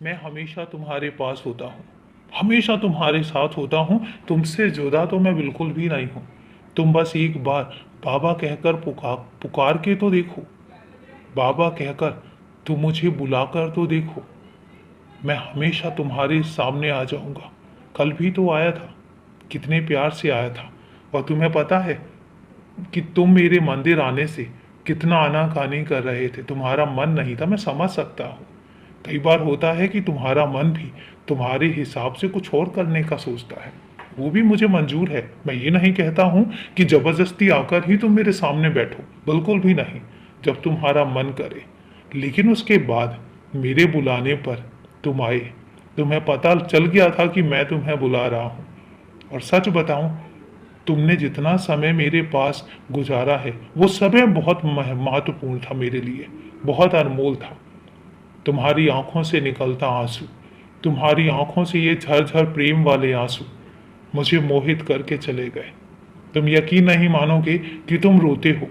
मैं हमेशा तुम्हारे पास होता हूँ, हमेशा तुम्हारे साथ होता हूँ। तुमसे जुदा तो मैं बिल्कुल भी नहीं हूँ। तुम बस एक बार बाबा कहकर पुकार के तो देखो। बाबा कहकर तुम मुझे बुलाकर तो देखो। मैं हमेशा तुम्हारे सामने आ जाऊंगा। कल भी तो आया था, कितने प्यार से आया था। और तुम्हें पता है कि तुम मेरे मंदिर आने से कितना आनाकानी कर रहे थे, तुम्हारा मन नहीं था। मैं समझ सकता हूँ, कई बार होता है कि तुम्हारा मन भी तुम्हारे हिसाब से कुछ और करने का सोचता है। वो भी मुझे मंजूर है। मैं ये नहीं कहता हूँ कि जबरदस्ती आकर ही तुम मेरे सामने बैठो, बिल्कुल भी नहीं। जब तुम्हारा मन करे, लेकिन उसके बाद मेरे बुलाने पर तुम आए। तुम्हें पता चल गया था कि मैं तुम्हें बुला रहा हूँ। और सच बताऊं, तुमने जितना समय मेरे पास गुजारा है वो समय बहुत महत्वपूर्ण था मेरे लिए, बहुत अनमोल था। तुम्हारी आंखों से निकलता आंसू, तुम्हारी आंखों से ये झरझर प्रेम वाले आंसू मुझे मोहित करके चले गए। तुम यकीन नहीं मानोगे कि तुम रोते हो,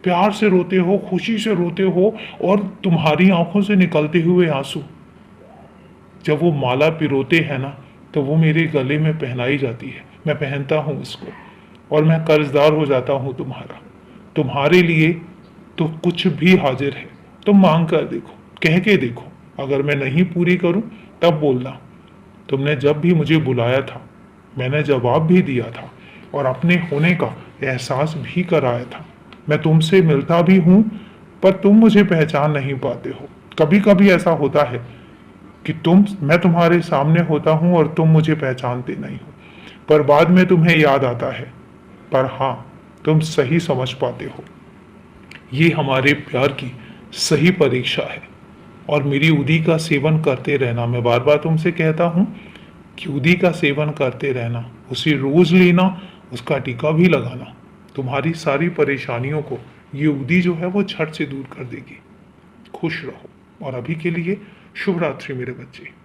प्यार से रोते हो, खुशी से रोते हो। और तुम्हारी आंखों से निकलते हुए आंसू जब वो माला पिरोते हैं ना, तो वो मेरे गले में पहनाई जाती है। मैं पहनता हूँ इसको और मैं कर्जदार हो जाता हूँ तुम्हारा। तुम्हारे लिए तो कुछ भी हाजिर है। तुम मांग कर देखो, कह के देखो। अगर मैं नहीं पूरी करूं तब बोलना। तुमने जब भी मुझे बुलाया था, मैंने जवाब भी दिया था और अपने होने का एहसास भी कराया था। मैं तुमसे मिलता भी हूं, पर तुम मुझे पहचान नहीं पाते हो। कभी कभी ऐसा होता है कि मैं तुम्हारे सामने होता हूं और तुम मुझे पहचानते नहीं हो, पर बाद में तुम्हें याद आता है। पर हाँ, तुम सही समझ पाते हो। ये हमारे प्यार की सही परीक्षा है। और मेरी उदी का सेवन करते रहना, मैं बार बार तुमसे कहता हूँ कि उदी का सेवन करते रहना, उसे रोज लेना, उसका टीका भी लगाना। तुम्हारी सारी परेशानियों को ये उदी जो है वो झट से दूर कर देगी। खुश रहो। और अभी के लिए शुभ रात्रि मेरे बच्चे।